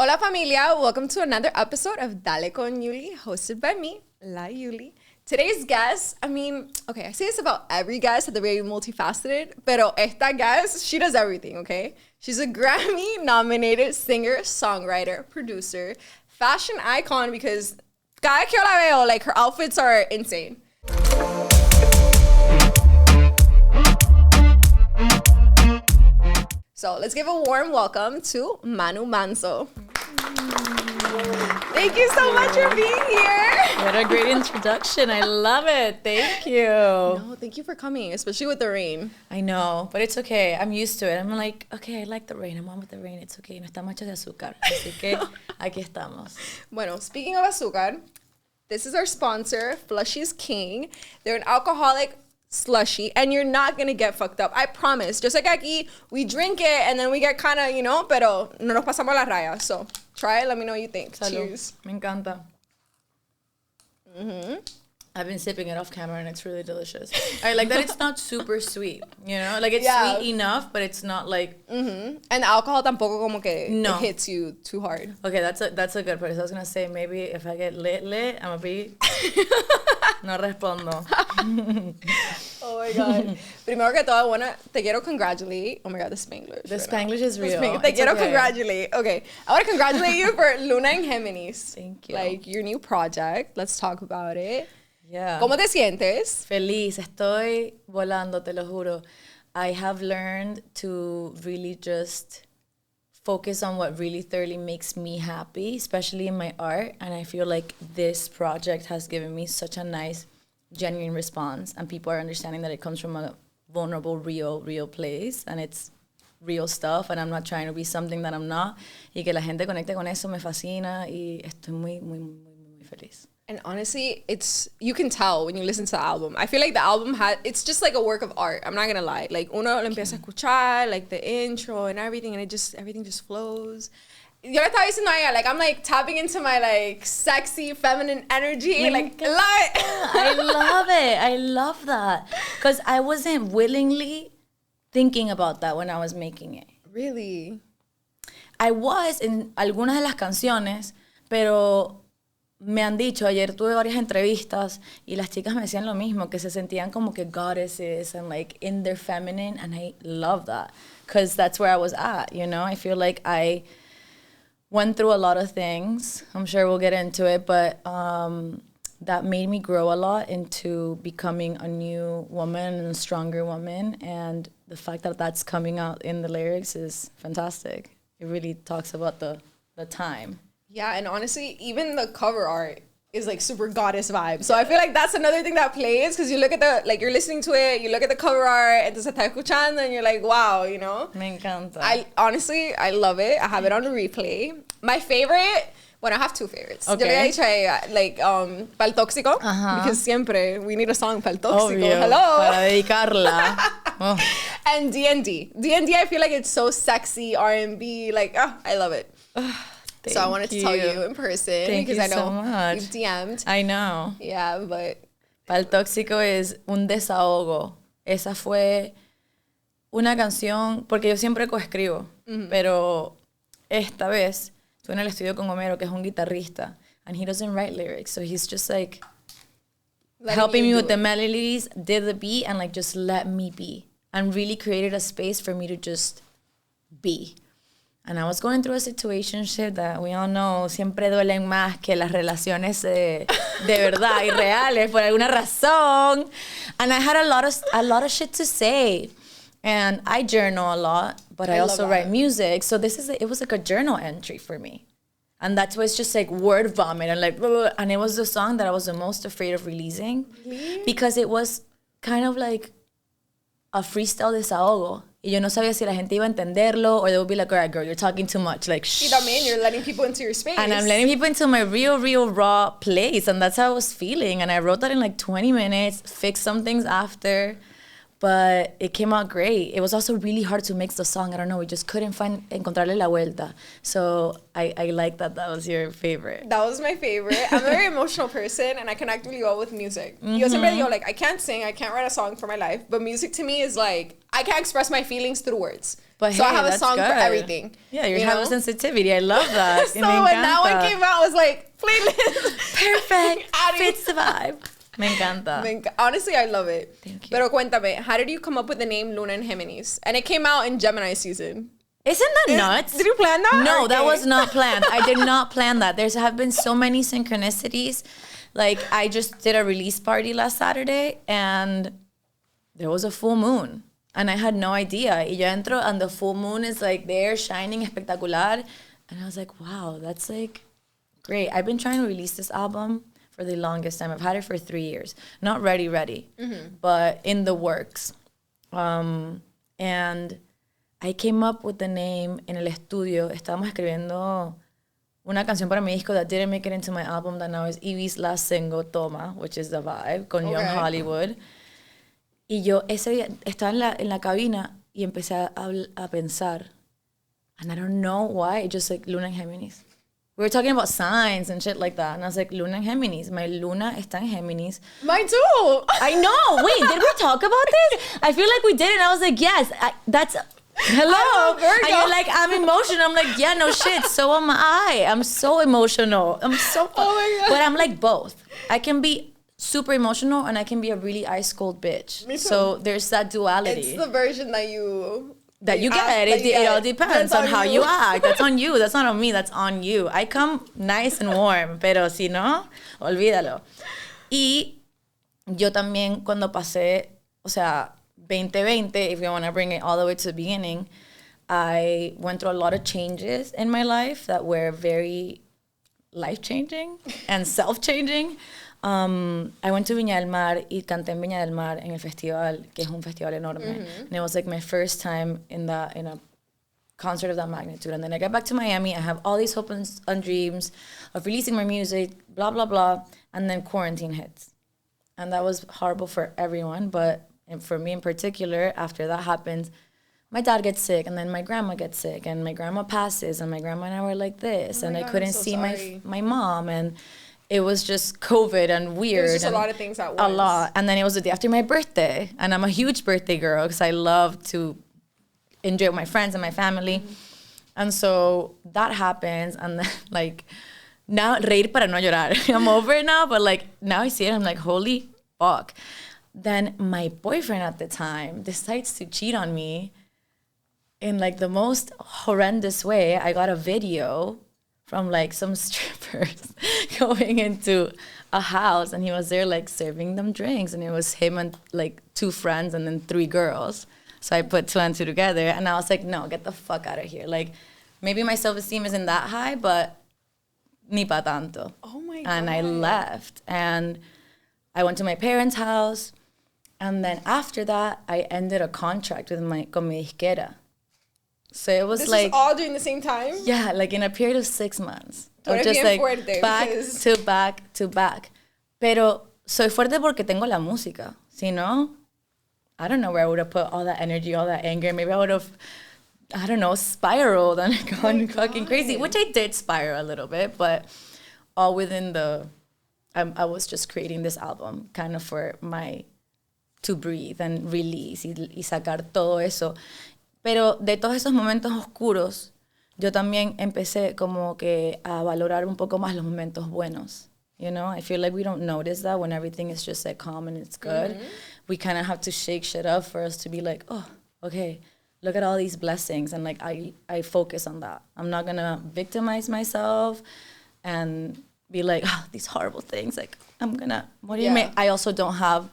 Hola familia, welcome to another episode of Dale Con Yuli, hosted by me, La Yuli. Today's guest, I say this about every guest that they're very multifaceted, pero esta guest, she does everything, okay? She's a Grammy-nominated singer, songwriter, producer, fashion icon because cada que yo la veo, like her outfits are insane. So let's give a warm welcome to Manu Manzo. Thank you so much for being here. What a great introduction. I love it. Thank you. No, thank you for coming, especially with the rain. I know, but it's okay. I'm used to it. I'm like, okay, I like the rain. I'm on with the rain. It's okay. No estamos hechos de azúcar. Así que aquí estamos. Bueno, speaking of azúcar, this is our sponsor, Flushy's King. They're an alcoholic slushy, and you're not gonna get fucked up. I promise. Just like aquí, we drink it and then we get kind of, pero no nos pasamos la raya. So try it. Let me know what you think. Salud. Cheers. Me encanta. I've been sipping it off camera and it's really delicious. I like that it's not super sweet, Like it's sweet enough, but it's not like... And the alcohol tampoco como que no. It hits you too hard. Okay, that's a good part. So I was going to say, maybe if I get lit, I'm going to be... No respondo. Oh my God. Primero que todo, te quiero congratulate. Oh my God, the Spanglish. The Spanglish is real. Te quiero congratulate. Okay. I want to congratulate you for Luna and Geminis. Thank you. Like your new project. Let's talk about it. Yeah. ¿Cómo te sientes? Feliz. Estoy volando, te lo juro. I have learned to really just focus on what really thoroughly makes me happy, especially in my art. And I feel like this project has given me such a nice, genuine response. And people are understanding that it comes from a vulnerable, real place. And it's real stuff. And I'm not trying to be something that I'm not. Y que la gente conecte con eso me fascina. Y estoy muy feliz. And honestly, you can tell when you listen to the album. I feel like the album it's just like a work of art. I'm not gonna lie. Like uno lo empieza a escuchar, like the intro and everything, and everything just flows. Yo le estaba diciendo a ella, like I'm like tapping into my like sexy feminine energy. Like love it. I love it. I love that. Because I wasn't willingly thinking about that when I was making it. Really? I was in algunas de las canciones, pero me han dicho, ayer tuve varias entrevistas y las chicas me decían lo mismo, que se sentían como que goddesses and like in their feminine, and I love that because that's where I was at, I feel like I went through a lot of things. I'm sure we'll get into it, but that made me grow a lot into becoming a new woman and a stronger woman, and the fact that that's coming out in the lyrics is fantastic. It really talks about the time. Yeah, and honestly, even the cover art is like super goddess vibe. So I feel like that's another thing that plays, because you look at you're listening to it, you look at the cover art, entonces estás escuchando, and you're like, wow, Me encanta. I love it. I have it on replay. My favorite, I have two favorites. Okay. Yo le había dicho a ella, like, Pa'l Tóxico, because siempre we need a song Pa'l Tóxico. Obvio, hello. para dedicarla. Oh. And D&D. D&D, I feel like it's so sexy, R&B, like, I love it. So I wanted to tell you in person. Thank because you I know so much. you've DM'd. I know. Yeah, but... Pa'l Tóxico es un desahogo. Esa fue una canción, porque yo siempre coescribo, pero esta vez estuve en el estudio con Homero, que es un guitarrista, and he doesn't write lyrics, so he's just like helping me with the melodies, did the beat, and like just let me be, and really created a space for me to just be. And I was going through a situationship that we all know siempre duelen más que las relaciones de verdad y reales por alguna razón. And I had a lot of shit to say. And I journal a lot, but I also write music. So it was like a journal entry for me. And that's why it's just like word vomit and like, blah, blah, blah. And it was the song that I was the most afraid of releasing. Really? Because it was kind of like a freestyle desahogo. Y yo no sabía si la gente iba a entenderlo, or they would be like, all right, girl, you're talking too much. Like, shh. You know what I mean? You're letting people into your space. And I'm letting people into my real raw place. And that's how I was feeling. And I wrote that in like 20 minutes, fixed some things after. But it came out great. It was also really hard to mix the song. I don't know, we just couldn't encontrarle la vuelta. So I like that was your favorite. That was my favorite. I'm a very emotional person and I connect really well with music. Yo siempre digo, like, I can't sing, I can't write a song for my life, but music to me is like, I can't express my feelings through words. But so hey, I have a song good. for everything. Yeah, you have a sensitivity. I love that. So when that one came out, I was like, playlist. Perfect. Fits the vibe. Me encanta. Honestly, I love it. Thank you. Pero cuéntame, how did you come up with the name Luna and Geminis? And it came out in Gemini season. Isn't that nuts? Did you plan that? No, that was not planned. I did not plan that. There have been so many synchronicities. Like, I just did a release party last Saturday, and there was a full moon. And I had no idea. Y yo entro, and the full moon is, like, there, shining, espectacular. And I was like, wow, that's, like, great. I've been trying to release this album for the longest time. I've had it for 3 years. Not ready, but in the works. And I came up with the name en el estudio. Estábamos escribiendo una canción para mi disco that didn't make it into my album that now is Evie's last single, Toma, which is The Vibe, con Young Hollywood. Y yo ese día estaba en la cabina y empecé a pensar. And I don't know why, it just like Luna and Geminis. We were talking about signs and shit like that. And I was like, Luna and Geminis. My Luna está en Geminis. Mine too. I know. Wait, did we talk about this? I feel like we did. And I was like, yes, that's... Hello. And you're like, I'm emotional. I'm like, yeah, no shit. So am I. I'm so emotional. I'm so... Oh my God. But I'm like both. I can be super emotional and I can be a really ice cold bitch. Me too. So there's that duality. It's the version that you get. It all depends on how you act. That's on you. That's not on me. That's on you. I come nice and warm, pero si no, olvídalo. Y yo también cuando pasé, o sea, 2020, if you want to bring it all the way to the beginning, I went through a lot of changes in my life that were very life-changing and self-changing. I went to Viña del Mar y canté en Viña del Mar en el festival, que es un festival enorme. And it was like my first time in a concert of that magnitude. And then I got back to Miami. I have all these hopes and dreams of releasing my music, blah, blah, blah. And then quarantine hits. And that was horrible for everyone. But for me in particular, after that happens, my dad gets sick, and then my grandma gets sick, and my grandma passes, and my grandma and I were like this. And I couldn't see my mom. And it was just COVID and weird. It was just a lot of things at once. A lot. And then it was the day after my birthday. And I'm a huge birthday girl because I love to enjoy with my friends and my family. And so that happens. And then, like, now, reír para no llorar. I'm over it now, but, like, now I see it, I'm like, holy fuck. Then my boyfriend at the time decides to cheat on me in, like, the most horrendous way. I got a video from like some strippers going into a house, and he was there like serving them drinks, and it was him and like 2 friends and then 3 girls. So I put 2 and 2 together, and I was like, no, get the fuck out of here. Like, maybe my self-esteem isn't that high, but ni pa tanto. Oh my God. And I left, and I went to my parents' house, and then after that, I ended a contract with con mi disquera. So it was this like... This all during the same time? Yeah, like in a period of 6 months. Of just like back to back to back. Pero soy fuerte porque tengo la música. Si no, I don't know where I would have put all that energy, all that anger. Maybe I would have, I don't know, spiraled and gone fucking crazy. Which I did spiral a little bit, but all within I was just creating this album kind of for to breathe and release y sacar todo eso. Pero de todos esos momentos oscuros, yo también empecé como que a valorar un poco más los momentos buenos. You know, I feel like we don't notice that when everything is just like calm and it's good. We kind of have to shake shit up for us to be like, oh, okay, look at all these blessings. And like, I focus on that. I'm not going to victimize myself and be like, oh, these horrible things. Like, I'm going to, what do you mean? I also don't have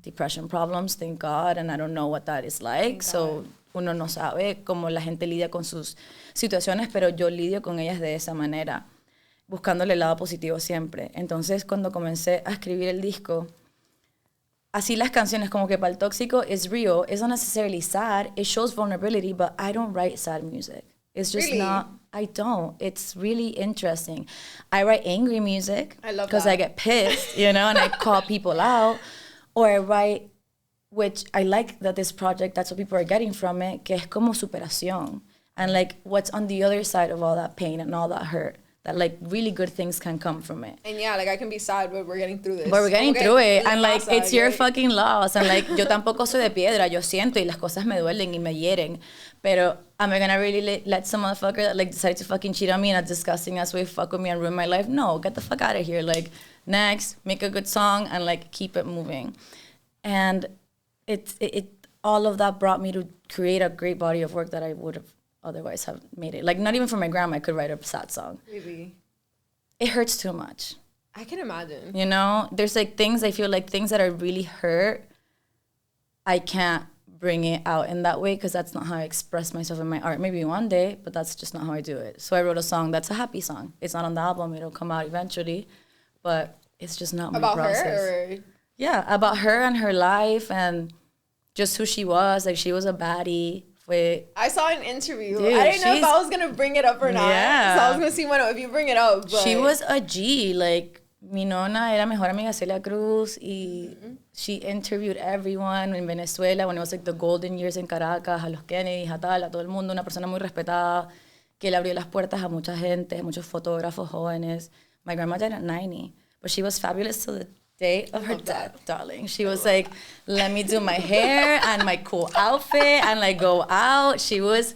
depression problems, thank God. And I don't know what that is like. So uno no sabe cómo la gente lidia con sus situaciones, pero yo lidio con ellas de esa manera, buscándole el lado positivo siempre. Entonces, cuando comencé a escribir el disco, así las canciones como que para el tóxico is real, it's not necessarily sad, it shows vulnerability, but I don't write sad music. It's just not, I don't. It's really interesting. I write angry music because I get pissed, you know, and I call people out, or I write which I like that this project, that's what people are getting from it, que es como superación. And like what's on the other side of all that pain and all that hurt, that like really good things can come from it. And yeah, like I can be sad, but we're getting through this. But we're getting through it. And like it's your fucking loss. And like yo tampoco soy de piedra, yo siento y las cosas me duelen y me hieren. Pero am I gonna really let some motherfucker that like decided to fucking cheat on me in a disgusting ass way fuck with me and ruin my life? No, get the fuck out of here. Like next, make a good song and like keep it moving. And it all of that brought me to create a great body of work that I would have otherwise have made it. Like not even for my grandma I could write a sad song. Really? It hurts too much. I can imagine. You know, there's like things, I feel like things that are really hurt, I can't bring it out in that way because that's not how I express myself in my art. Maybe one day, but that's just not how I do it. So I wrote a song that's a happy song. It's not on the album, it'll come out eventually, but it's just not my process. About her? Or? Yeah, about her and her life and just who she was. Like she was a baddie. I saw an interview. Dude, I didn't know if I was going to bring it up or not. Yeah. So I was going to see if you bring it up. But. She was a G. Like, mi nona era mejor amiga Celia Cruz. Y she interviewed everyone in Venezuela when it was like the golden years in Caracas, a los Kennedy, a tal, a todo el mundo. Una persona muy respetada que le abrió las puertas a mucha gente, muchos fotógrafos jóvenes. My grandma died at 90. But she was fabulous till the day of her death, darling. She was like, let me do my hair and my cool outfit and like go out. She was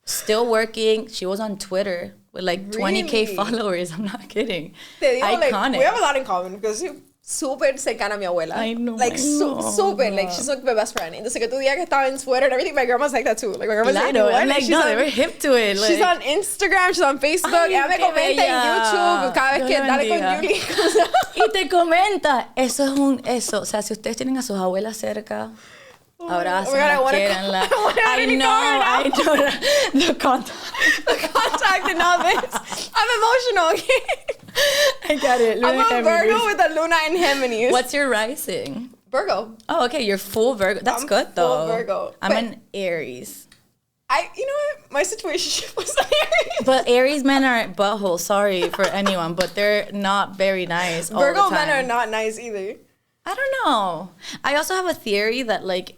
still working. She was on Twitter with like 20K followers. I'm not kidding. Te digo, iconic. Like, we have a lot in common because she's súper cercana a mi abuela. I know. Like, súper. Like, she's like my best friend. Entonces, que tu día que estaba en Twitter and everything, my grandma's like that too. Like, my grandma's like, Claro, I'm like, no, they were hip to it. She's Like, on Instagram, she's on Facebook. Ella me comenta en YouTube cada vez que Dale Con Yuli. Y te comenta. Eso. O sea, si ustedes tienen a sus abuelas cerca, abrácenla, quiéranla. I know. The contact and all this. I'm emotional, okay? I got it. I'm a Virgo with a Luna in Geminis. What's your rising? Virgo. Oh, okay. You're full Virgo. That's good, though. Full Virgo. I'm an Aries. You know what? My situation was an Aries. But Aries men are buttholes. Sorry for anyone, but they're not very nice all Virgo the time. men are not nice either. I don't know. I also have a theory that, like,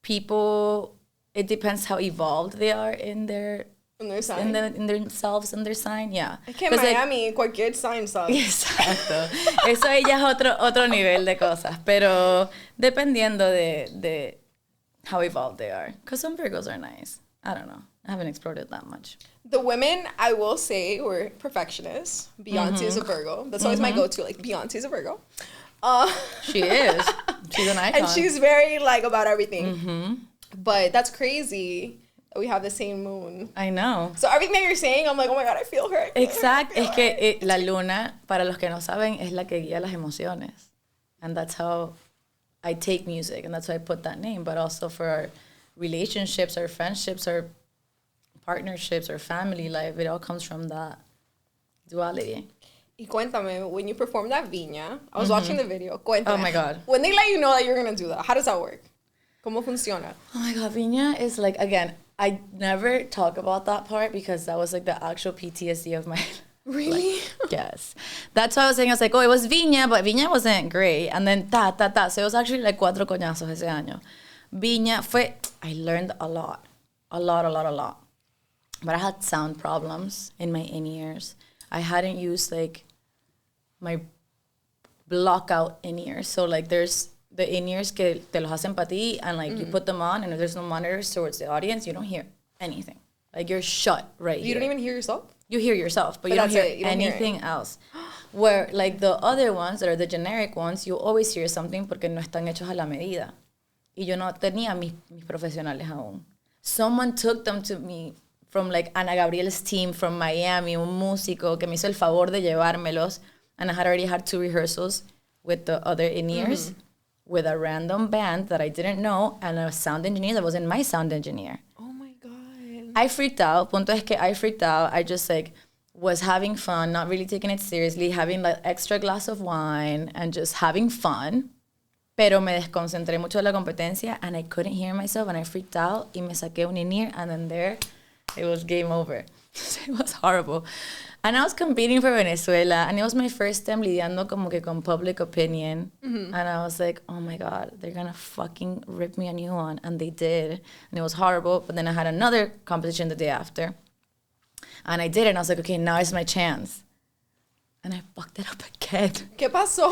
people, it depends how evolved they are in their sign. In themselves and their sign, yeah. Es que en Miami, like, cualquier sign sucks. Exacto. Eso ya es otro nivel de cosas. Pero dependiendo de how evolved they are. Because some Virgos are nice. I don't know. I haven't explored it that much. The women, I will say, were perfectionists. Beyonce is a Virgo. That's always my go-to. Like, Beyonce is a Virgo. She is. She's an icon. And she's very, like, about everything. But that's crazy. We have the same moon. I know. So everything that you're saying, I'm like, oh my God, I feel her. Exacto. Es que la luna, para los que no saben, es la que guía las emociones. And that's how I take music. And that's why I put that name. But also for our relationships, our friendships, our partnerships, our family life, it all comes from that duality. Y cuéntame, when you performed at Viña, I was watching the video. Cuéntame. Oh my God. When they let you know that you're going to do that, how does that work? ¿Cómo funciona? Oh my God, Viña is like, again, I never talk about that part because that was like the actual PTSD of my Really? Like, yes. That's why I was saying, I was like, oh, it was Viña, but Viña wasn't great. And then So it was actually like 4 coñazos ese año. Viña I learned a lot. A lot. But I had sound problems in my in-ears. I hadn't used like my block out in-ears. So like there's the in-ears que te los hacen pa ti, and like you put them on, and if there's no monitors towards the audience, you don't hear anything. Like you're shut right here. You don't even hear yourself? You hear yourself, but you don't hear anything else. Where like the other ones that are the generic ones, you always hear something porque no están hechos a la medida. Y yo no tenía mis profesionales aún. Someone took them to me from like Ana Gabriel's team from Miami, un músico que me hizo el favor de llevármelos, and I had already had 2 rehearsals with the other in-ears with a random band that I didn't know and a sound engineer that wasn't my sound engineer. Oh my God. I freaked out. Punto es que I freaked out. I just like was having fun, not really taking it seriously, having like extra glass of wine and just having fun. Pero me desconcentré mucho de la competencia and I couldn't hear myself and I freaked out y me saqué un in-ear and then there it was game over. It was horrible. And I was competing for Venezuela, and it was my first time lidiando como que con public opinion. And I was like, oh my God, they're gonna fucking rip me a new one. And they did. And it was horrible. But then I had another competition the day after. And I did it, and I was like, okay, now is my chance. And I fucked it up again. ¿Qué pasó?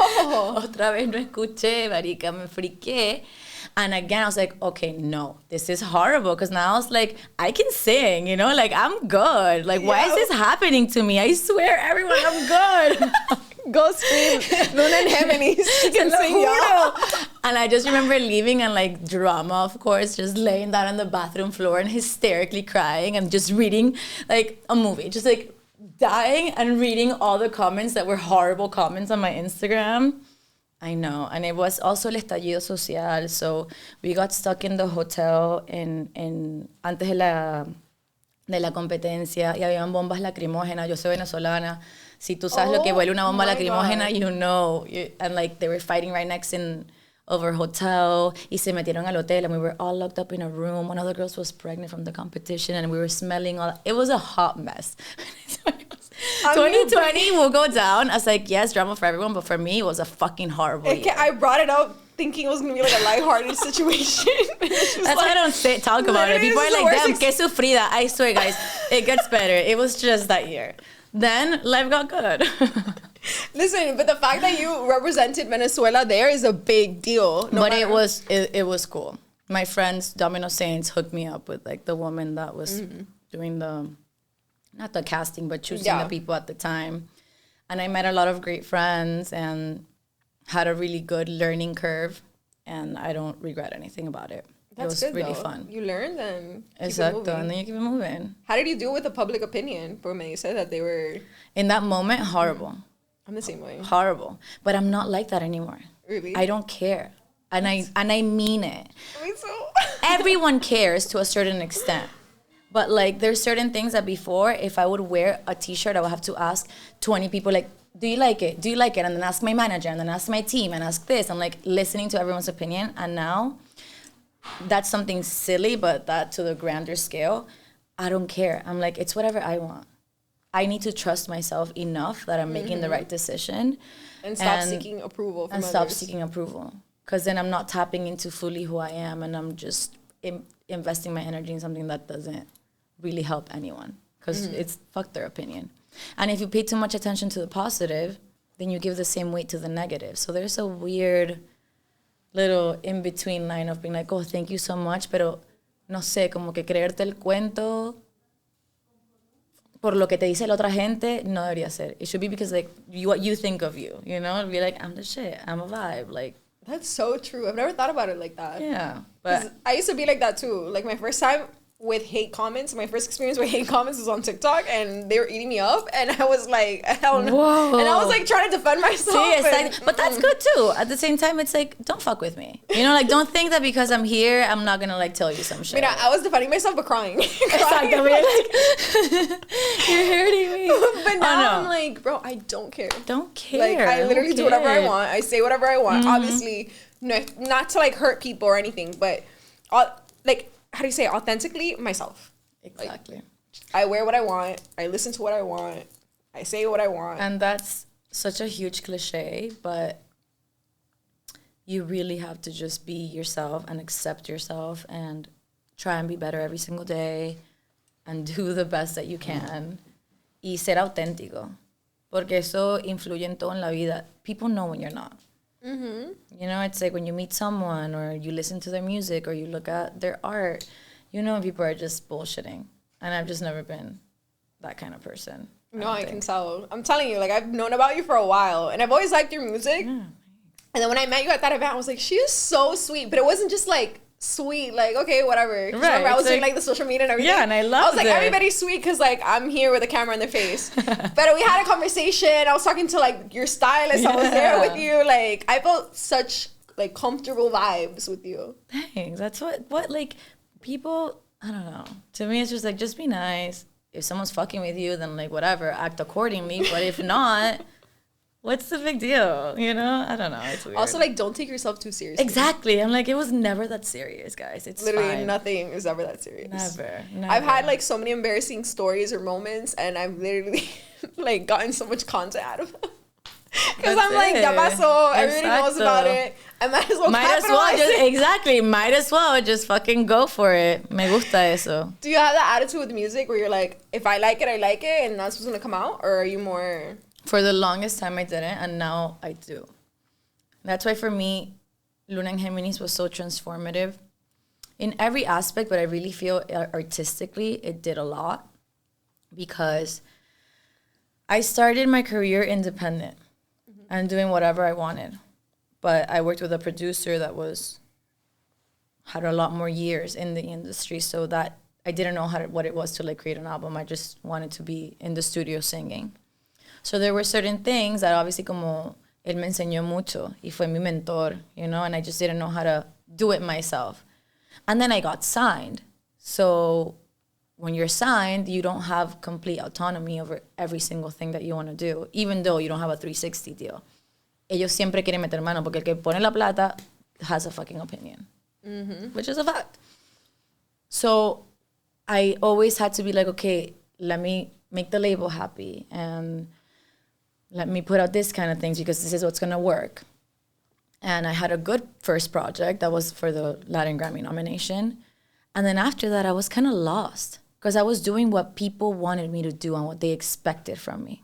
Otra vez no escuché, marica, me friqué. And again, I was like, okay, no, this is horrible. Because now I was like, I can sing, you know? Like, I'm good. Like, why is this happening to me? I swear, everyone, I'm good. Go scream. Luna and Geminis. She can sing, y'all. And I just remember leaving and, like, drama, of course, just laying down on the bathroom floor and hysterically crying and just reading, like, a movie. Just, like, dying and reading all the comments that were horrible comments on my Instagram. I know. And it was also el estallido social. So we got stuck in the hotel antes de la competencia y habían bombas lacrimógenas. Yo soy venezolana. Si tú sabes lo que huele una bomba lacrimógena, you know. And like they were fighting right next over hotel. Y se metieron al hotel and we were all locked up in a room. One of the girls was pregnant from the competition and we were smelling all. It was a hot mess. 2020 will go down. I was like, yes, drama for everyone, but for me, it was a fucking horrible year. I brought it up thinking it was going to be like a lighthearted situation. That's why I don't talk about it. People are like, damn, que sufrida. I swear, guys, it gets better. It was just that year. Then life got good. Listen, but the fact that you represented Venezuela there is a big deal. But it was cool. My friends, Domino Saints, hooked me up with like the woman that was doing not the casting, but choosing the people at the time. And I met a lot of great friends and had a really good learning curve. And I don't regret anything about it. That's it was good, really though. fun. You learned and Exacto, and then you keep it moving. How did you deal with the public opinion? Porque you said that they were... In that moment, horrible. I'm the same way. Horrible. But I'm not like that anymore. Really? I don't care. And I mean it. Me too. Everyone cares to a certain extent. But like there's certain things that before, if I would wear a t-shirt, I would have to ask 20 people like, do you like it? Do you like it? And then ask my manager and then ask my team and ask this. And like listening to everyone's opinion. And now that's something silly, but that to the grander scale, I don't care. I'm like, it's whatever I want. I need to trust myself enough that I'm making the right decision. And stop seeking approval from others. Stop seeking approval. Because then I'm not tapping into fully who I am and I'm just investing my energy in something that doesn't really help anyone. Because it's fuck their opinion. And if you pay too much attention to the positive, then you give the same weight to the negative. So there's a weird little in-between line of being like, oh, thank you so much, pero no sé, como que creerte el cuento por lo que te dice la otra gente, no debería ser. It should be because like what you think of you, you know? Be like, I'm the shit, I'm a vibe, like. That's so true. I've never thought about it like that. Yeah. But I used to be like that too. Like my first time with hate comments, my first experience with hate comments was on TikTok and they were eating me up and I was like, hell no. Whoa. And I was like trying to defend myself. See, it's like, but that's good too. At the same time, it's like, don't fuck with me. You know, like don't think that because I'm here, I'm not gonna like tell you some shit. Mira, I was defending myself but crying. Exactly. Like, you're hurting me. But now I'm like, bro, I don't care. Don't care. Like I literally do whatever I want. I say whatever I want. Obviously, no, not to like hurt people or anything, but like, how do you say, authentically myself. Exactly. Like, I wear what I want. I listen to what I want. I say what I want. And that's such a huge cliche, but you really have to just be yourself and accept yourself and try and be better every single day and do the best that you can y ser auténtico. Porque eso influye en todo en la vida. People know when you're not. You know, it's like when you meet someone or you listen to their music or you look at their art, you know people are just bullshitting. And I've just never been that kind of person. No, I can tell. I'm telling you, like, I've known about you for a while, and I've always liked your music. Yeah. And then when I met you at that event, I was like, she is so sweet. But it wasn't just, like, sweet, like, okay, whatever. Right. Remember, I was doing, like, the social media and everything. Yeah, and I loved it. I was like, everybody's sweet because, like, I'm here with a camera in their face. But we had a conversation. I was talking to, like, your stylist. I was there with you. Like, I felt such, like, comfortable vibes with you. Thanks. That's what like, people, I don't know. To me, it's just, like, just be nice. If someone's fucking with you, then, like, whatever, act accordingly. But if not, what's the big deal? You know? I don't know. It's weird. Also, like, don't take yourself too seriously. Exactly. I'm like, it was never that serious, guys. It's literally fine. Nothing is ever that serious. Never. I've had, like, so many embarrassing stories or moments, and I've literally like gotten so much content out of it. Because I'm like, ya pasó, everybody knows about it. I might as well capitalize it. Exactly, might as well just fucking go for it. Me gusta eso. Do you have that attitude with music where you're like, if I like it, I like it, and that's what's gonna come out? Or are you more... For the longest time I didn't, and now I do. That's why for me, Luna and Geminis was so transformative in every aspect, but I really feel artistically it did a lot because I started my career independent and doing whatever I wanted. But I worked with a producer that had a lot more years in the industry, so that I didn't know what it was to like create an album. I just wanted to be in the studio singing. So there were certain things that obviously como él me enseñó mucho y fue mi mentor, you know, and I just didn't know how to do it myself. And then I got signed. So when you're signed, you don't have complete autonomy over every single thing that you want to do, even though you don't have a 360 deal. Ellos siempre quieren meter mano porque el que pone la plata has a fucking opinion, which is a fact. So I always had to be like, okay, let me make the label happy and let me put out this kind of things because this is what's going to work. And I had a good first project that was for the Latin Grammy nomination. And then after that, I was kind of lost because I was doing what people wanted me to do and what they expected from me.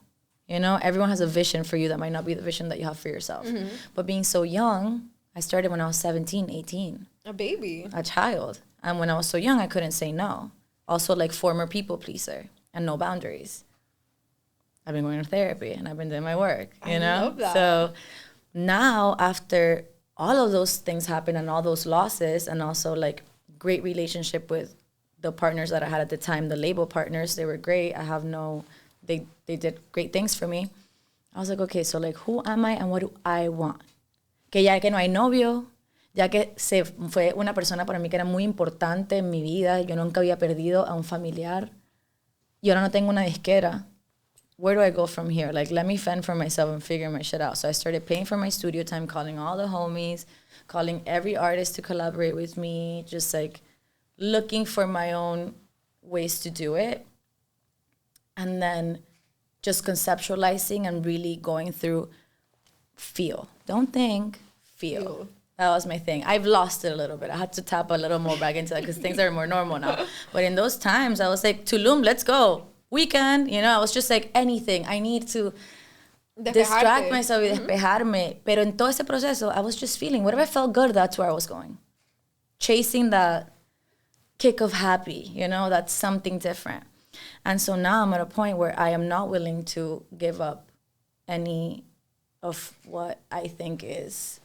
You know, everyone has a vision for you that might not be the vision that you have for yourself. But being so young, I started when I was 17, 18. A baby. A child. And when I was so young, I couldn't say no. Also, like former people pleaser and no boundaries. I've been going to therapy and I've been doing my work, you know? I love that. So now after all of those things happened and all those losses and also like great relationship with the partners that I had at the time, the label partners, they were great. They did great things for me. I was like, okay, so like, who am I and what do I want? Que ya que no hay novio, ya que fue una persona para mí que era muy importante en mi vida, yo nunca había perdido a un familiar, y ahora no tengo una disquera. Where do I go from here? Like, let me fend for myself and figure my shit out. So I started paying for my studio time, calling all the homies, calling every artist to collaborate with me, just like looking for my own ways to do it. And then just conceptualizing and really going through feel. Don't think, feel. That was my thing. I've lost it a little bit. I had to tap a little more back into that because things are more normal now. But in those times, I was like, Tulum, let's go. Weekend, you know, I was just like, anything. I need to distract myself y despejarme. Pero en todo ese proceso, I was just feeling, whatever felt good, that's where I was going. Chasing that kick of happy, you know, that's something different. And so now I'm at a point where I am not willing to give up any of what I think is,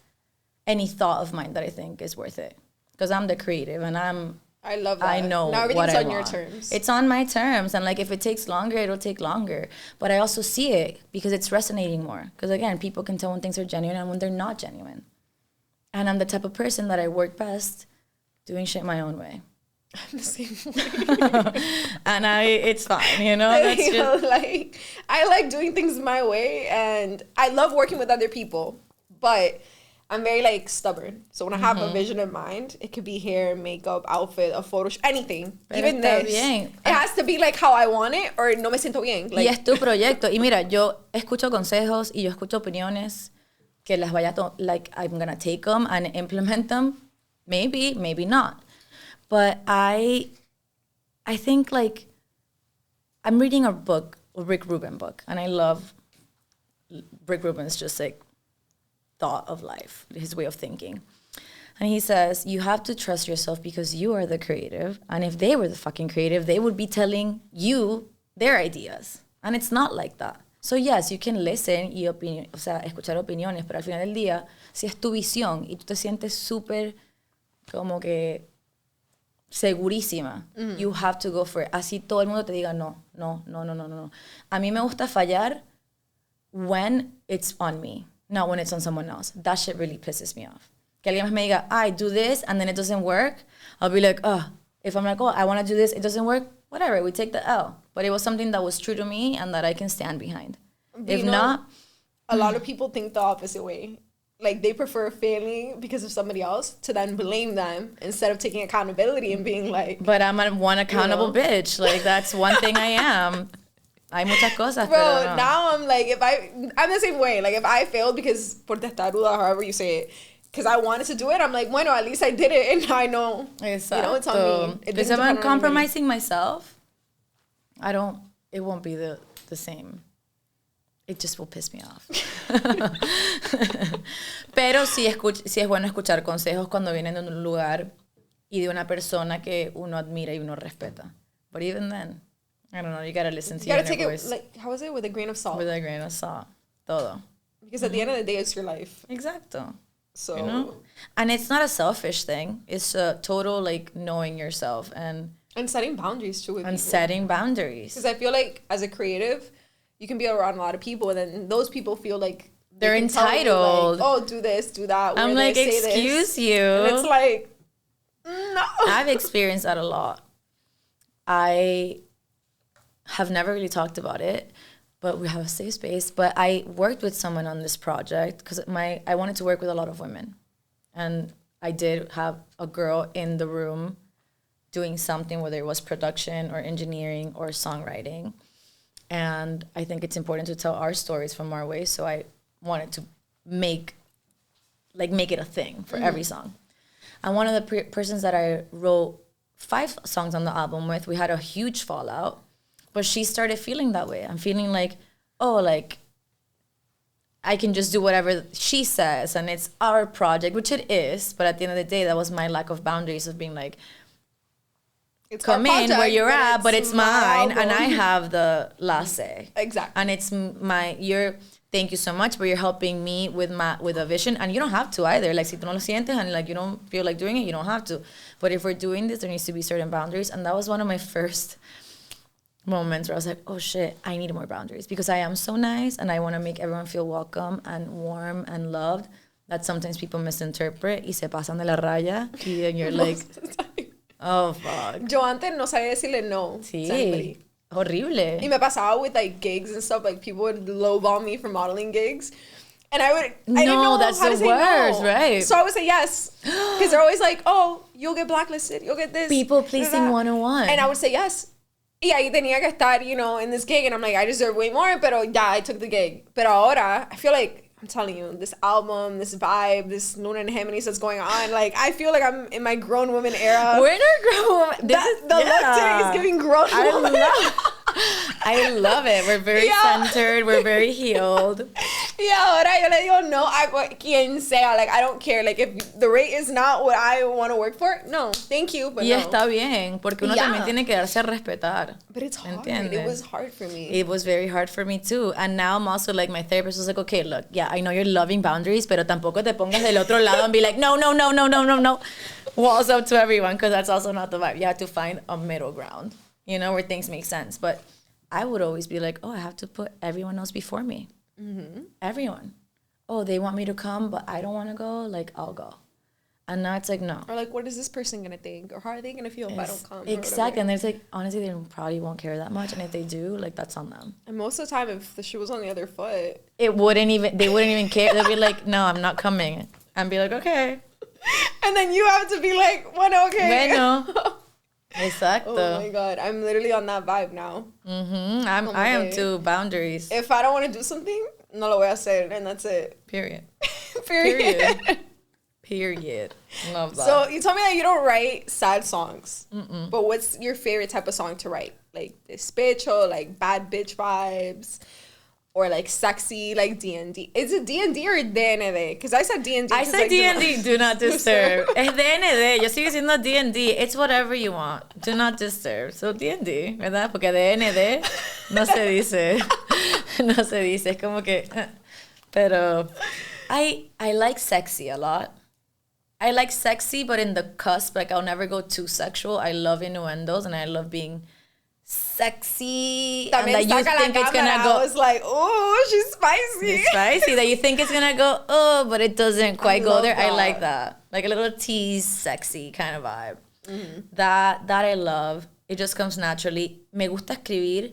any thought of mine that I think is worth it. Because I'm the creative and I love that. I know now everything's what I on your want. terms. It's on my terms. And like, if it takes longer, it'll take longer. But I also see it because it's resonating more. Because again, people can tell when things are genuine and when they're not genuine. And I'm the type of person that I work best doing shit my own way. I'm the same way. And it's fine, you know? That's just... like, I like doing things my way and I love working with other people. But I'm very like stubborn. So when I have a vision in mind, it could be hair, makeup, outfit, a photo shoot, anything. Pero even this. Bien. It has to be like how I want it or no me siento bien. Like, y es tu proyecto. Y mira, yo escucho consejos y yo escucho opiniones que las vaya like I'm gonna take them and implement them. Maybe, maybe not. But I think like I'm reading a book, a Rick Rubin book, and I love Rick Rubin's just like thought of life, his way of thinking. And he says, you have to trust yourself because you are the creative. And if they were the fucking creative, they would be telling you their ideas. And it's not like that. So yes, you can listen y escuchar opiniones, pero al final del día, si es tu visión y tú te sientes súper como que segurísima, you have to go for it. Así todo el mundo te diga no. A mí me gusta fallar when it's on me, not when it's on someone else. That shit really pisses me off. Que alguien más me diga, I do this, and then it doesn't work, I'll be like, if I'm like, I want to do this, it doesn't work, whatever, we take the L. But it was something that was true to me and that I can stand behind. If not... A lot of people think the opposite way. Like, they prefer failing because of somebody else to then blame them instead of taking accountability and being like... But I'm one accountable bitch. Like, that's one thing I am. Hay muchas cosas, Bro, pero no. now I'm like, I'm the same way. Like, if I failed because por testaruda, however you say it, because I wanted to do it, I'm like, bueno, at least I did it, and I know. Exacto. You know, it's on me. Because if I'm compromising myself, it won't be the same. It just will piss me off. Pero sí es bueno escuchar consejos cuando vienen de un lugar y de una persona que uno admira y uno respeta. But even then, I don't know, you gotta listen to your inner voice. Like, how is it? With a grain of salt. With a grain of salt. Todo. Because at the end of the day, it's your life. Exacto. So. You know? And it's not a selfish thing. It's a total, like, knowing yourself and setting boundaries, too, with people. And setting boundaries. Because I feel like, as a creative, you can be around a lot of people, and then those people feel like they're entitled. Like, oh, do this, do that. I'm like, excuse you. And it's like, no. I've experienced that a lot. I have never really talked about it, but we have a safe space. But I worked with someone on this project because I wanted to work with a lot of women. And I did have a girl in the room doing something, whether it was production or engineering or songwriting. And I think it's important to tell our stories from our way. So I wanted to make it a thing for every song. And one of the persons that I wrote 5 songs on the album with, we had a huge fallout. But she started feeling that way. I'm feeling like, oh, like, I can just do whatever she says, and it's our project, which it is. But at the end of the day, that was my lack of boundaries of being like, it's come in where you're at, but it's mine, album. and I have the last say. Exactly. And it's thank you so much, but you're helping me with a vision, and you don't have to either. Like, si tú no lo sientes and like you don't feel like doing it, you don't have to. But if we're doing this, there needs to be certain boundaries, and that was one of my first moments where I was like, oh shit, I need more boundaries because I am so nice and I want to make everyone feel welcome and warm and loved, that sometimes people misinterpret y se pasan de la raya, y then you're like, oh fuck. Yo antes no sabía decirle no. Sí. Horrible. Y me pasaba with like gigs and stuff, like people would lowball me for modeling gigs. And I didn't know that's how the to say worst, no. right? So I would say yes. Because they're always like, oh, you'll get blacklisted, you'll get this. People pleasing 101. And I would say yes. Y ahí tenía que estar, in this gig. And I'm like, I deserve way more, pero ya, I took the gig. Pero ahora, I feel like, I'm telling you, this album, this vibe, this Luna and Geminis that's going on, like, I feel like I'm in my grown woman era. We're in our grown woman. The look today is giving grown woman. I love it. We're very centered. We're very healed. Y ahora yo le digo no a quien sea. Like, I don't care. Like, if the rate is not what I want to work for, no, thank you, but y no. Está bien, porque uno también tiene que darse a respetar. But it's hard. ¿Entiendes? It was hard for me. It was very hard for me too. And now I'm also like, my therapist was like, okay, look, yeah, I know you're loving boundaries, pero tampoco te pongas del otro lado and be like, no. Walls up to everyone, because that's also not the vibe. You have to find a middle ground, where things make sense. But I would always be like, oh, I have to put everyone else before me. Mm-hmm. Everyone. Oh, they want me to come, but I don't want to go. Like, I'll go. And now it's like, no. Or like, what is this person going to think? Or how are they going to feel if I don't come? Exactly. And there's like, honestly, they probably won't care that much. And if they do, like, that's on them. And most of the time, if the shoe was on the other foot, they wouldn't even care. They'd be like, no, I'm not coming. And be like, okay. And then you have to be like, bueno, okay. Bueno. Exacto. Oh my God. I'm literally on that vibe now. Mm-hmm. I am too. Boundaries. If I don't want to do something, no lo voy a hacer. And that's it. Period. Period. Love that. So you told me that you don't write sad songs. Mm-mm. But what's your favorite type of song to write? Like despecho, like bad bitch vibes, or like sexy, like D&D. Is it D&D or DND? Because I said D&D. I said like, D&D, do not disturb. Es DND, yo sigo diciendo D&D. It's whatever you want. Do not disturb. So D&D, ¿verdad? Porque DND no se dice. No se dice. Es como que... Pero I like sexy a lot. I like sexy, but in the cusp. Like, I'll never go too sexual. I love innuendos, and I love being sexy. También and that you think it's gonna go. I was like, oh, she's spicy. It's spicy. That you think it's gonna go, oh, but it doesn't quite go there. That. I like that. Like a little tease, sexy kind of vibe. Mm-hmm. That I love. It just comes naturally. Me gusta escribir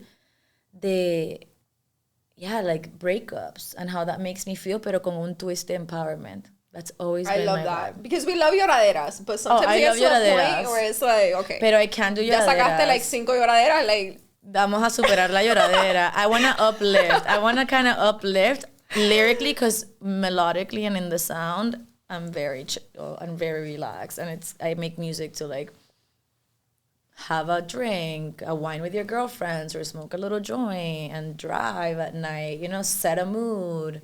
like breakups and how that makes me feel, pero con un twist de empowerment. That's always been my vibe. I love that. Because we love lloraderas, but sometimes it gets to a point where it's like, okay. Pero I can't do lloraderas. Ya sacaste like 5 lloraderas, like, vamos a superar la lloradera. I want to uplift. I want to kind of uplift lyrically because melodically and in the sound, I'm very chill. I'm very relaxed. And I make music to like have a drink, a wine with your girlfriends, or smoke a little joint and drive at night, you know, set a mood,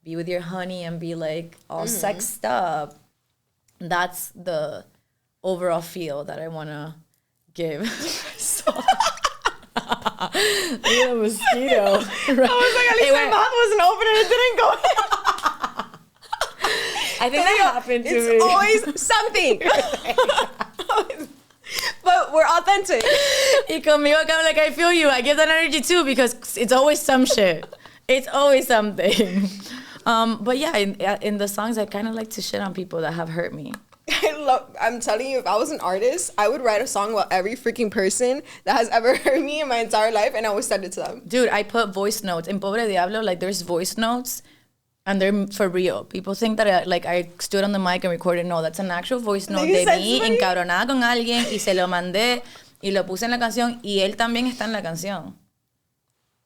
be with your honey and be like all sexed up. That's the overall feel that I want to give. So, look at a mosquito. Right. I was like, at least my mouth wasn't open and it didn't go in. I think that happened to me. It's always something. But we're authentic. Y conmigo, I'm like, I feel you. I give that energy too because it's always some shit. It's always something. But yeah, in the songs, I kind of like to shit on people that have hurt me. I'm telling you, if I was an artist, I would write a song about every freaking person that has ever hurt me in my entire life, and I would send it to them. Dude, I put voice notes. In Pobre Diablo, like, there's voice notes, and they're for real. People think that I stood on the mic and recorded. No, that's an actual voice note de mí encabronada con alguien, y se lo mandé, y lo puse en la canción, y él también está en la canción.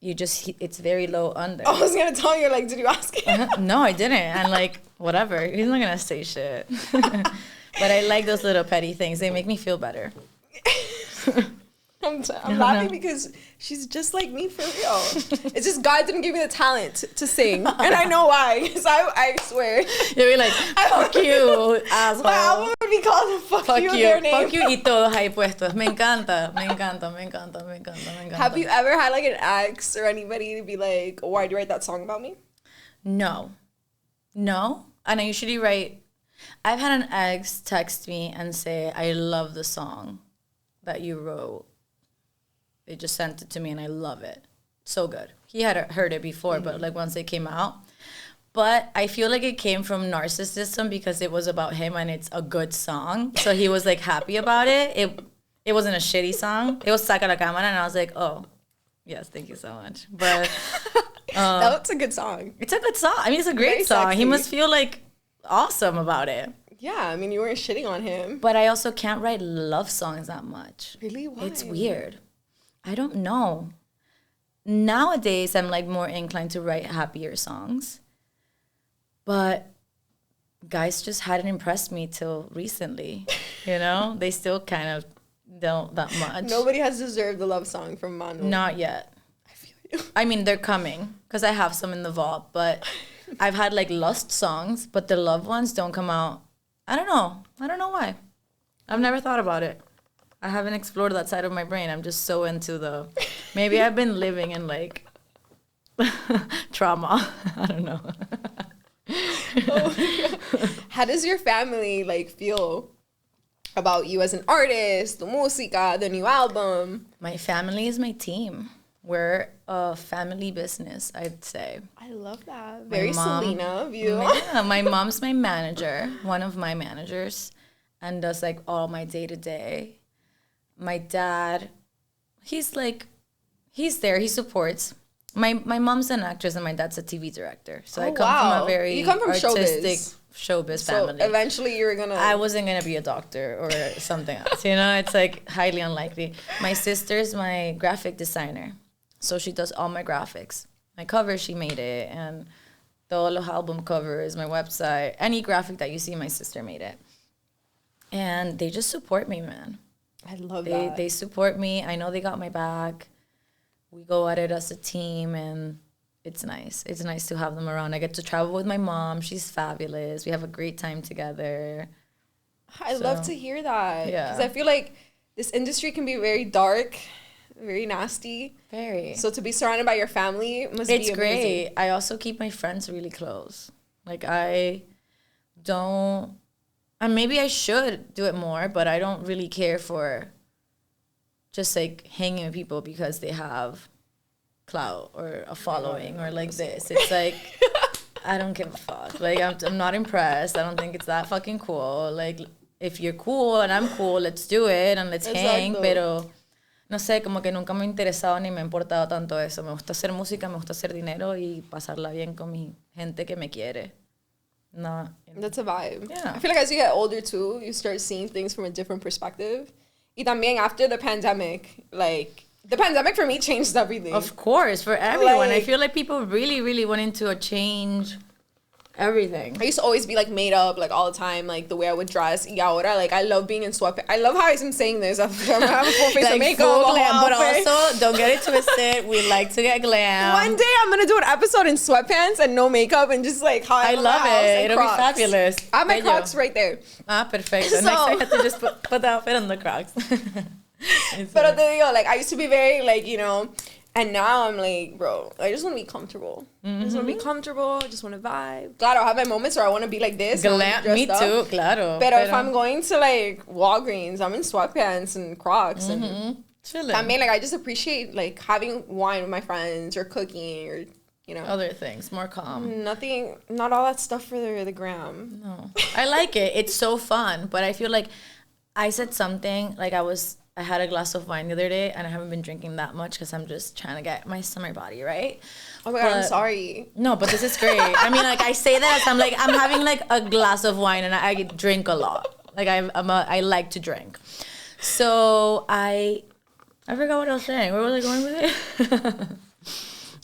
It's very low under. I was gonna tell you, like, did you ask him? No, I didn't. And like, whatever. He's not gonna say shit. But I like those little petty things. They make me feel better. I'm laughing because she's just like me for real. It's just God didn't give me the talent to sing. And I know why. Because I swear. You'll be like, fuck you, asshole. My album would be called Fuck You, their name. Fuck you y todos ahí puestos. Me encanta. Have you ever had like an ex or anybody to be like, why'd you write that song about me? No. And I usually write, I've had an ex text me and say, I love the song that you wrote. They just sent it to me and I love it. So good. He had heard it before, but like once it came out. But I feel like it came from narcissism because it was about him and it's a good song. So he was like happy about it. It wasn't a shitty song. It was Saca la Cámara and I was like, oh, yes, thank you so much. But that's a good song. It's a good song. I mean, it's a great song. Sexy. He must feel like awesome about it. Yeah, I mean, you weren't shitting on him. But I also can't write love songs that much. Really? Why? It's weird. I don't know. Nowadays, I'm like more inclined to write happier songs. But guys just hadn't impressed me till recently. You know? They still kind of don't that much. Nobody has deserved the love song from Manu. Not yet. I feel you. I mean, they're coming because I have some in the vault. But I've had like lust songs, but the love ones don't come out. I don't know why. I've never thought about it. I haven't explored that side of my brain. I'm just so into maybe I've been living in like trauma. I don't know. How does your family like feel about you as an artist, the música, the new album? My family is my team. We're a family business, I'd say. I love that. Very Selena of you. Yeah, my mom's my manager, one of my managers, and does like all my day-to-day. My dad, he's there, he supports. My mom's an actress and my dad's a TV director. So I come from a very artistic showbiz family. So eventually I wasn't going to be a doctor or something else. You know, it's like highly unlikely. My sister's my graphic designer. So she does all my graphics. My cover, she made it. And todos los album covers, my website, any graphic that you see, my sister made it. And they just support me, man. I love that. They support me. I know they got my back. We go at it as a team, and it's nice. It's nice to have them around. I get to travel with my mom. She's fabulous. We have a great time together. I love to hear that. Yeah. Because I feel like this industry can be very dark, very nasty. Very. So to be surrounded by your family must be amazing. It's great. I also keep my friends really close. Like, I don't... And maybe I should do it more, but I don't really care for just like hanging with people because they have clout or a following or like this. It's like, I don't give a fuck. Like, I'm not impressed. I don't think it's that fucking cool. Like, if you're cool and I'm cool, let's do it and let's hang. Pero, no sé, como que nunca me ha interesado ni me ha importado tanto eso. Me gusta hacer música, me gusta hacer dinero y pasarla bien con mi gente que me quiere. No, you know. That's a vibe. Yeah. I feel like as you get older too, you start seeing things from a different perspective. Y también after the pandemic, like The pandemic for me changed everything. Of course, for everyone. I Like- feel like people really, really went into a change everything. I used to always be like made up like all the time, like the way I would dress. Y ahora, like I love being in sweatpants. I love how I'm saying this. I'm having a full face Like of makeup, full a whole glam, but outfit. also don't get it twisted. We like to get glam. One day I'm gonna do an episode in sweatpants and no makeup and just like how I I love it. It'll Crocs. be fabulous. I have my Bello. Crocs right there. Perfect. So So- next time you have to just put the outfit on the Crocs. Pero te digo, like I used to be very like, you know, and now I'm like, bro, I just want to be comfortable. I just want to be comfortable. I just want to vibe. Claro, I have my moments where I want to be like this. I wanna be Glam, dressed me up. too, claro. But if I'm going to like Walgreens, I'm in sweatpants and Crocs and chilling. I mean, like I just appreciate like having wine with my friends or cooking or you know Other things, more calm. not all that stuff for the gram. No, I like it. It's so fun, but I feel like I said something like I had a glass of wine the other day, and I haven't been drinking that much because I'm just trying to get my summer body right. Oh my god, I'm But- sorry. No, but this is great. I mean, like I say that as I'm having like a glass of wine, and I drink a lot. Like I like to drink. So I forgot what I was saying. Where was I going with it?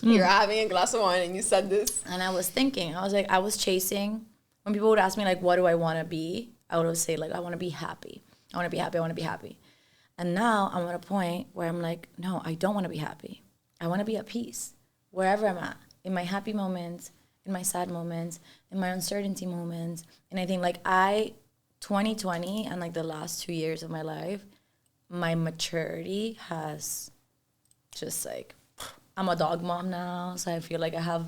You're having a glass of wine and you said this. And I was thinking, I was chasing. When people would ask me like, what do I want to be? I would always say like, I want to be happy. I want to be happy. I want to be happy. And now I'm at a point where I'm like, no, I don't want to be happy. I want to be at peace wherever I'm at, in my happy moments, in my sad moments, in my uncertainty moments. And I think like 2020 and like the last 2 years of my life, my maturity has just like, I'm a dog mom now, so I feel like I have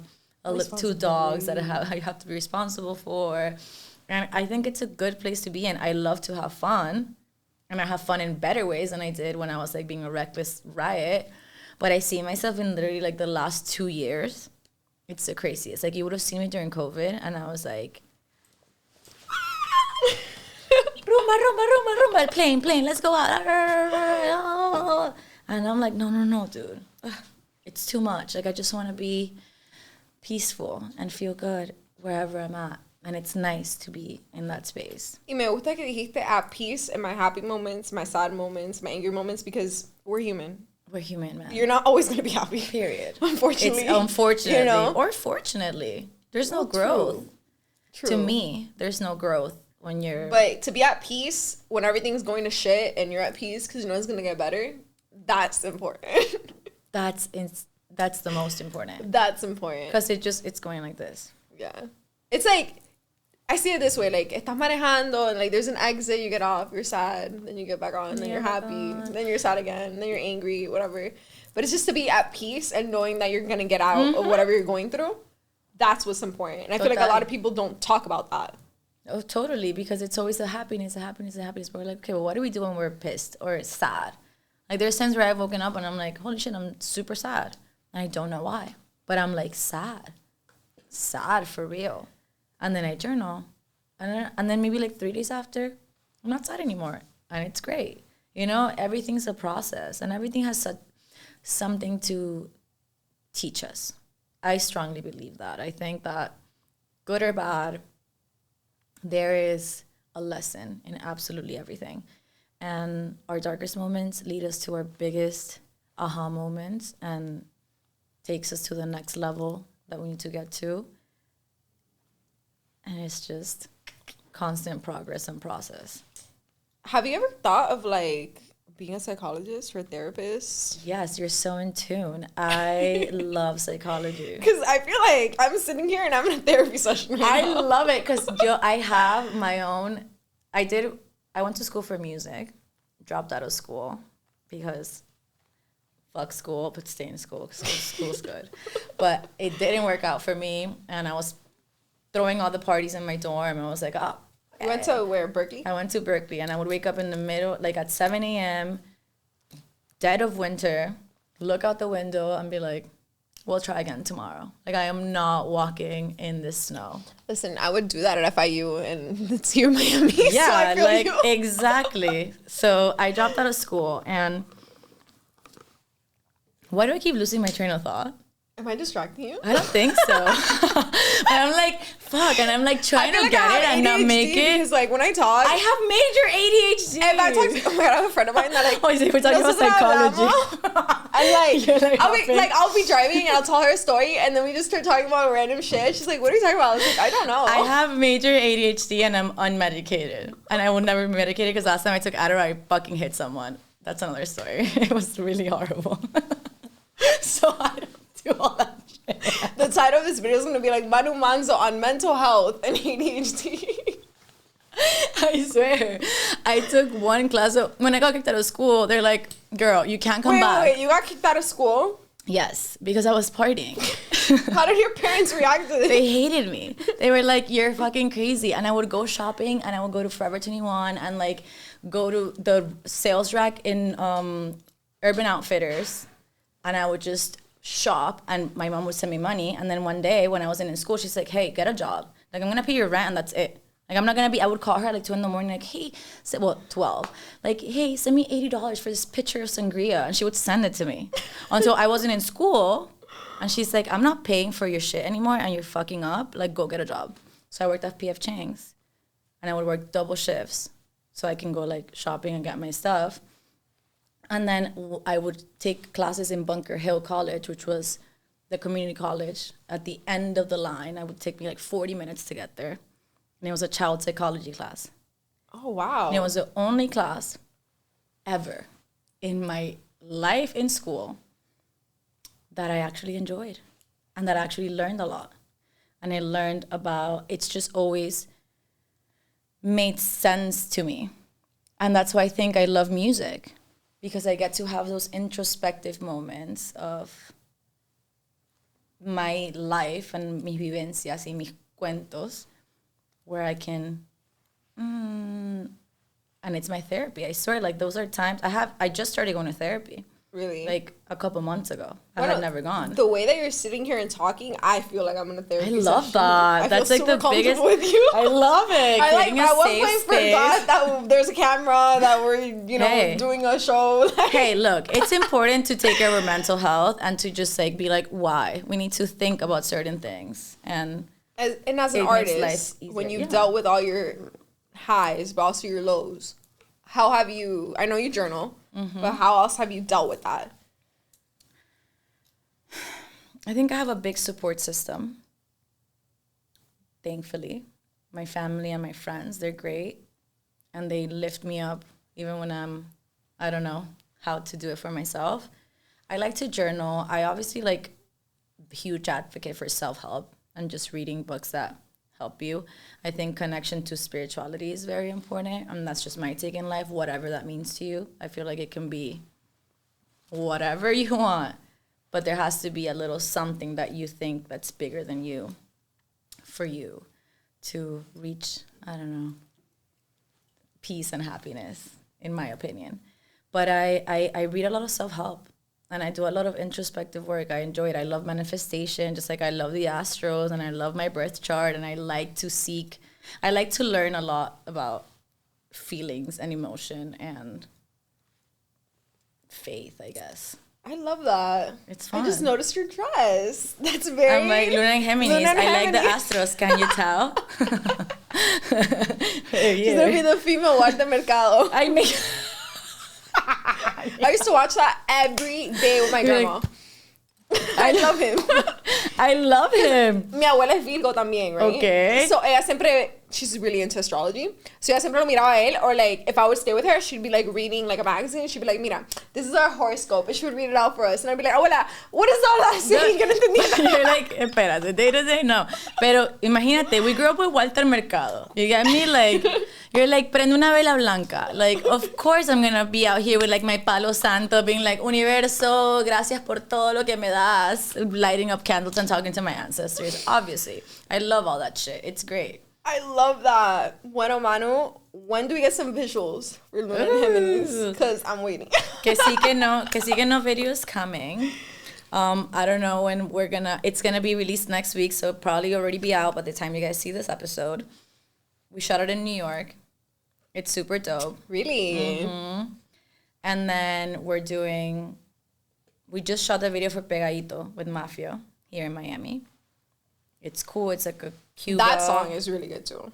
2 dogs that I have to be responsible for. And I think it's a good place to be in. I love to have fun. And I have fun in better ways than I did when I was like being a reckless riot. But I see myself in literally like the last 2 years. It's the craziest. Like you would have seen me during COVID and I was like, rumba, plane, let's go out. And I'm like, no, dude. It's too much. Like I just want to be peaceful and feel good wherever I'm at. And it's nice to be in that space. Y me gusta que dijiste at peace in my happy moments, my sad moments, my angry moments, because we're human. We're human, man. You're not always going to be happy. Period. Unfortunately. It's unfortunately. You know? Or fortunately. There's no Well, true. growth. True. To me, there's no growth when you're... But to be at peace when everything's going to shit and you're at peace because you know it's going to get better, that's important. That's the most important. That's important. Because it's going like this. Yeah. It's like, I see it this way, like, estás manejando and like there's an exit, you get off, you're sad, then you get back on, then you're happy, then you're sad again, then you're angry, whatever. But it's just to be at peace and knowing that you're going to get out of whatever you're going through. That's what's important. And I feel like a lot of people don't talk about that. Oh, totally. Because it's always the happiness. But we're like, okay, well, what do we do when we're pissed or sad? Like, there's times where I've woken up and I'm like, holy shit, I'm super sad. And I don't know why. But I'm like, sad. Sad for real. And then I journal. And then maybe like 3 days after, I'm not sad anymore. And it's great. You know, everything's a process. And everything has something to teach us. I strongly believe that. I think that good or bad, there is a lesson in absolutely everything. And our darkest moments lead us to our biggest aha moments and takes us to the next level that we need to get to. And it's just constant progress and process. Have you ever thought of like being a psychologist or a therapist? Yes, you're so in tune. I love psychology. Because I feel like I'm sitting here and I'm in a therapy session right now. I love it because I have my own. I went to school for music, dropped out of school because fuck school, but stay in school because school's good. But it didn't work out for me, and I was throwing all the parties in my dorm, and I was like, oh. You went to where, Berkeley? I went to Berkeley, and I would wake up in the middle, like at 7 a.m., dead of winter, look out the window and be like, we'll try again tomorrow. Like, I am not walking in this snow. Listen, I would do that at FIU, and it's here in Miami. Yeah, so I feel like, you. exactly. So I dropped out of school, and why do I keep losing my train of thought? Am I distracting you? I don't think so. But I'm like, fuck, and I'm like trying to get it and not make it. Because like when I talk, I have major ADHD. if I talk to, oh my god, I have a friend of mine that like, Oh, we're talking about nosotros psychology. hablamos, And like, I'll be driving and I'll tell her a story and then we just start talking about random shit. She's like, what are you talking about? I was like, I don't know. I have major ADHD and I'm unmedicated. And I will never be medicated because last time I took Adderall, I fucking hit someone. That's another story. It was really horrible. So I don't do all that shit. The title of this video is going to be like Manu Manzo on mental health and ADHD. I swear. I took one class. When I got kicked out of school, they're like, girl, you can't come back. Wait, you got kicked out of school? Yes, because I was partying. How did your parents react to this? They hated me. They were like, you're fucking crazy. And I would go shopping and I would go to Forever 21 and like go to the sales rack in Urban Outfitters. And I would just shop and my mom would send me money. And then one day when I wasn't in school, she's like, hey, get a job. Like, I'm going to pay your rent and that's it. Like, I'm not going to be, I would call her like 2 in the morning, like, hey, 12. Like, hey, send me $80 for this pitcher of sangria. And she would send it to me until I wasn't in school. And she's like, I'm not paying for your shit anymore and you're fucking up. Like, go get a job. So I worked at P.F. Chang's and I would work double shifts so I can go like shopping and get my stuff. And then I would take classes in Bunker Hill College, which was the community college at the end of the line. It would take me like 40 minutes to get there. And it was a child psychology class. Oh, wow. And it was the only class ever in my life in school that I actually enjoyed and that I actually learned a lot. And I learned about, it's just always made sense to me. And that's why I think I love music, because I get to have those introspective moments of my life and mis vivencias y mis cuentos, where I can, and it's my therapy. I swear, like, those are times, I just started going to therapy. Really? Like, a couple months ago. I had never gone. The way that you're sitting here and talking, I feel like I'm in a therapy session. I love that. That's like the biggest. With you. I love it. I at one point forgot that there's a camera, that we're, doing a show. Hey, look, it's important to take care of our mental health and to just, like, be like, why? We need to think about certain things. And as an artist, when you've dealt with all your highs, but also your lows, how have you, I know you journal, but how else have you dealt with that? I think I have a big support system. Thankfully. My family and my friends, they're great. And they lift me up even when I don't know how to do it for myself. I like to journal. I obviously huge advocate for self-help and just reading books that help you. I think connection to spirituality is very important, and that's just my take in life, whatever that means to you. I feel like it can be whatever you want, but there has to be a little something that you think that's bigger than you for you to reach, I don't know, peace and happiness, in my opinion. But I read a lot of self-help. And I do a lot of introspective work. I enjoy it. I love manifestation, just like I love the astros and I love my birth chart. And I like to learn a lot about feelings and emotion and faith, I guess. I love that. It's fun. I just noticed your dress. That's very... I'm like Luna and Geminis. I like the astros. Can you tell? She's going to be the female Walter Mercado. I used to watch that every day with my grandma. I love him. I love him. Mi abuela es Virgo también, right? Okay. So ella siempre, she's really into astrology. So ella siempre lo miraba a él, or like if I would stay with her, she'd be like reading like a magazine. She'd be like, mira, this is our horoscope. And she would read it out for us. And I'd be like, abuela, what is all that saying? Yo no entendía. You're like, espérate, day to day, no. Pero imagínate, we grew up with Walter Mercado. You get me? Like, you're like, prende una vela blanca. Like, of course I'm gonna be out here with like my palo santo, being like, universo, gracias por todo lo que me das, lighting up candles and talking to my ancestors. Obviously. I love all that shit. It's great. I love that. Bueno, Manu, when do we get some visuals for Luna and Geminis? Because I'm waiting. Que sí que no videos coming. I don't know when it's gonna be released next week, so it'll probably already be out by the time you guys see this episode. We shot it in New York. It's super dope. Really? Mm-hmm. And then we just shot the video for Pegadito with Mafia here in Miami. It's cool. It's like a Cuba. That song is really good too.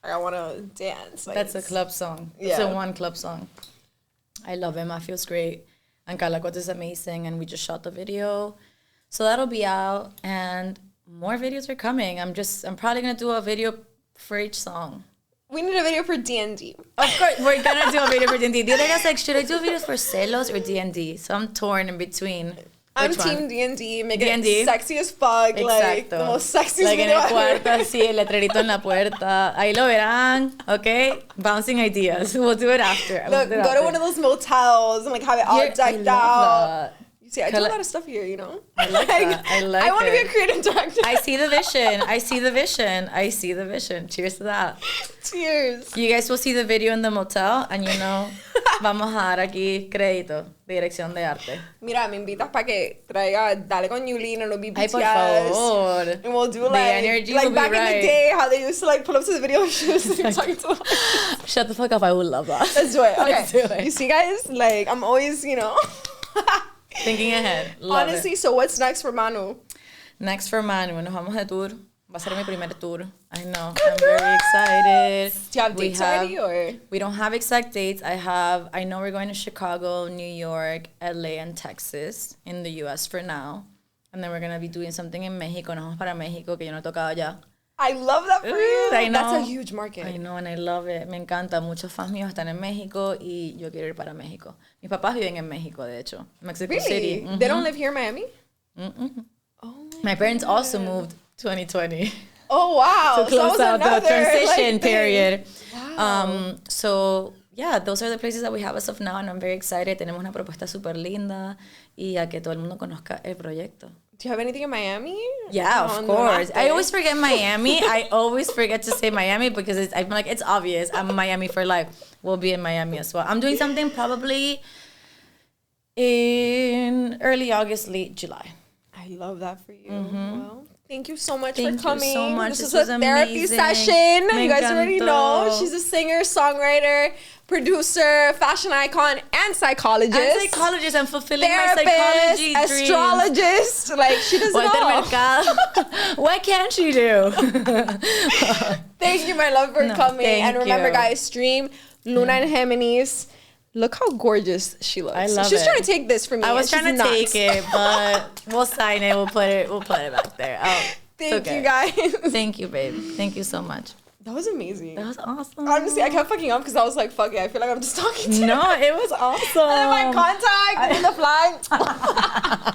Like, I want to dance. Like, that's a club song. Yeah. It's a one club song. I love it. Mafia's great. And Carla Cote is amazing, and we just shot the video. So that'll be out, and more videos are coming. I'm probably gonna do a video for each song. We need a video for D&D. Of course, we're gonna do a video for D&D. The other guy's like, should I do videos for Celos or D&D? So I'm torn in between. I'm team D&D. Make it sexy as fuck. Exacto. Like, the most sexiest like video en el ever. cuarto, así, el letrerito en la puerta. Ahí lo verán, okay? Bouncing ideas. We'll do it after. Look, go to one of those motels and like have it all decked out. That. You see, I do a lot of stuff here, you know? I like that. I want to be a creative director. I see the vision. I see the vision. I see the vision. Cheers to that. Cheers. You guys will see the video in the motel, and you know, vamos a dar aquí crédito de dirección de arte. Mira, me invitas para que traiga Dale Con Yuli and it'll be BTS. Ay, por favor. And we'll do The like energy will be back in right. the day, how they used to like pull up to the video shoots and talking to us. Shut the fuck up. I would love that. Let's do it. Okay. Let's do it. You see, guys? Like, I'm always, you know. Thinking ahead. Love Honestly, it. so what's next for Manu? Next for Manu, nos vamos de tour. Va a ser mi primer tour. I know. I'm very excited. Do you have dates already, or? We don't have exact dates. I know we're going to Chicago, New York, LA, and Texas in the US for now. And then we're going to be doing something in Mexico. Nos vamos para México, que yo no he tocado allá. I love that for you. I know. That's a huge market. I know, and I love it. Me encanta. Muchos fans míos están en México y yo quiero ir para México. Mis papás viven en México, de hecho. Mexico Really? City. Mm-hmm. They don't live here in Miami? Mm-mm. Oh My parents also moved 2020. Oh, wow. To close out the transition like, period. Wow. So, yeah, those are the places that we have as of now, and I'm very excited. Tenemos una propuesta súper linda y a que todo el mundo conozca el proyecto. Do you have anything in Miami? Yeah, of course. I always forget Miami. I always forget to say Miami because I'm like, it's obvious. I'm Miami for life. We'll be in Miami as well. I'm doing something probably in early August, late July. I love that for you. Well, thank you so much Thank for coming. you so much. This was was a therapy amazing. session. Me You guys already encantó. know. She's a singer, songwriter, producer, fashion icon, and psychologist. And psychologist. I'm fulfilling my Therapist, psychology dreams. astrologist. Like, she does it all. Mercado. What can't she do? Thank you, my love, for coming. thank And remember, you. guys, stream Luna and Geminis. Look how gorgeous she looks. I love She's it. trying to take this from me. I was trying to take it, but we'll sign it. We'll put it back there. Oh, Thank you, guys. Thank you, babe. Thank you so much. That was amazing. That was awesome. Honestly, I kept fucking up because I was like, fuck it, I feel like I'm just talking to you. No, it was awesome. And then my contact, and then the flight.